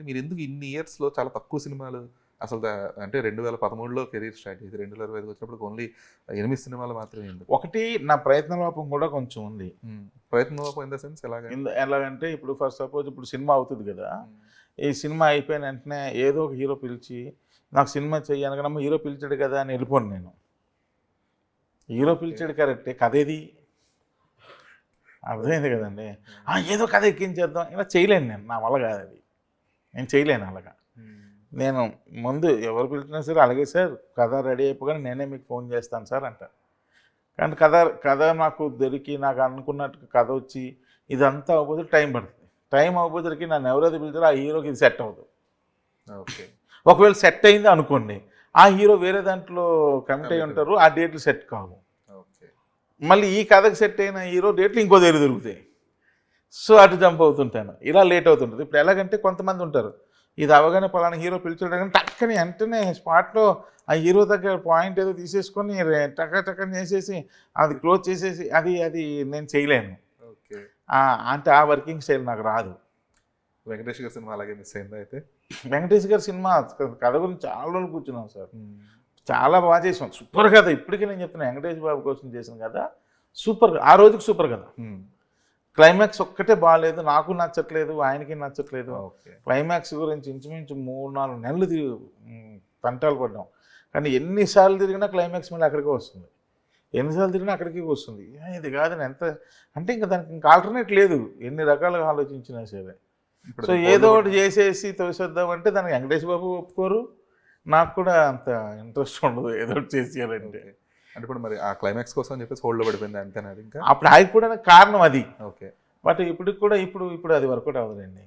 మీరు ఎందుకు ఇన్ని ఇయర్స్లో చాలా తక్కువ సినిమాలు అసలు అంటే 2013లో కెరీర్ స్టార్ట్ చేసి 2025 వచ్చినప్పుడు ఓన్లీ 8 సినిమాలు మాత్రమే ఎందుకు? ఒకటి నా ప్రయత్న లోపం కూడా కొంచెం ఉంది. ప్రయత్నం ఇన్ ద సెన్స్ ఎలాగ? ఎలాగంటే ఇప్పుడు ఫర్ సపోజ్ ఇప్పుడు సినిమా అవుతుంది కదా, ఈ సినిమా అయిపోయిన వెంటనే ఏదో ఒక హీరో పిలిచి నాకు సినిమా చెయ్యనగా హీరో పిలిచాడు కదా అని వెళ్ళిపోను నేను. హీరో పిలిచాడు కరెక్టే, కథ ఏది అర్థమైంది కదండి. ఏదో కథ ఎక్కించేద్దాం ఇలా చేయలేను నేను, నా వల్ల కాదు అది, నేను చేయలేను అలాగా. నేను ముందు ఎవరు పిలిచినా సరే అలాగే సార్ కథ రెడీ అయిపోగానే నేనే మీకు ఫోన్ చేస్తాను సార్ అంటారు. కానీ కథ నాకు దొరికి నాకు అనుకున్నట్టు కథ వచ్చి ఇదంతా అవ్వబోతే టైం పడుతుంది. టైం అవ్వబోతులకి నన్ను ఎవరైతే పిలిచారో ఆ హీరోకి ఇది సెట్ అవ్వదు. ఓకే, ఒకవేళ సెట్ అయింది అనుకోండి, ఆ హీరో వేరే దాంట్లో కమిట్ అయి ఉంటారు, ఆ డేట్లు సెట్ కావు. మళ్ళీ ఈ కథకు సెట్ అయిన హీరో డేట్లు ఇంకో దగ్గర దొరుకుతాయి. సో అటు జంప్ అవుతుంటాను, ఇలా లేట్ అవుతుంటుంది. ఇప్పుడు ఎలాగంటే కొంతమంది ఉంటారు, ఇది అవగానే పలానా హీరో పిలిచాడు కానీ టక్కని వెంటనే స్పాట్లో ఆ హీరో దగ్గర పాయింట్ ఏదో తీసేసుకొని టక్కని చేసేసి అది క్లోజ్ చేసేసి అది నేను చేయలేను. అంటే ఆ వర్కింగ్ స్టైల్ నాకు రాదు. వెంకటేష్ గారి సినిమా అలాగే మిస్ అయిందా అయితే? వెంకటేష్ గారి సినిమా కథ గురించి చాలా రోజులు కూర్చున్నాం సార్, చాలా బాగా చేసాం, సూపర్ కథ. ఇప్పటికీ నేను చెప్తున్నా వెంకటేష్ బాబు కోసం చేసిన కథ సూపర్, ఆ రోజుకి సూపర్ కథ. క్లైమాక్స్ ఒక్కటే బాగాలేదు, నాకు నచ్చట్లేదు, ఆయనకి నచ్చట్లేదు. క్లైమాక్స్ గురించి ఇంచుమించు 3-4 నెలలు తంటాలు పడ్డాం. కానీ ఎన్నిసార్లు తిరిగినా క్లైమాక్స్ మళ్ళీ అక్కడికే వస్తుంది, ఎన్నిసార్లు తిరిగినా అక్కడికి వస్తుంది. ఇది కాదని ఎంత అంటే ఇంకా దానికి ఇంకా ఆల్టర్నేట్ లేదు, ఎన్ని రకాలుగా ఆలోచించినా సరే. సో ఏదో ఒకటి చేసేసి తోసేద్దామంటే దానికి వెంకటేష్ బాబు ఒప్పుకోరు, నాకు కూడా అంత ఇంట్రెస్ట్ ఉండదు ఏదో ఒకటి చేసేయాలంటే. అంటే ఇప్పుడు మరి ఆ క్లైమాక్స్ కోసం అని చెప్పేసి హోల్డ్లో పడిపోయింది అంతేనా? ఇంకా అప్పుడు ఆగిపోవడానికి కారణం అది. ఓకే, బట్ ఇప్పటికి కూడా ఇప్పుడు అది వర్కౌట్ అవ్వదండి.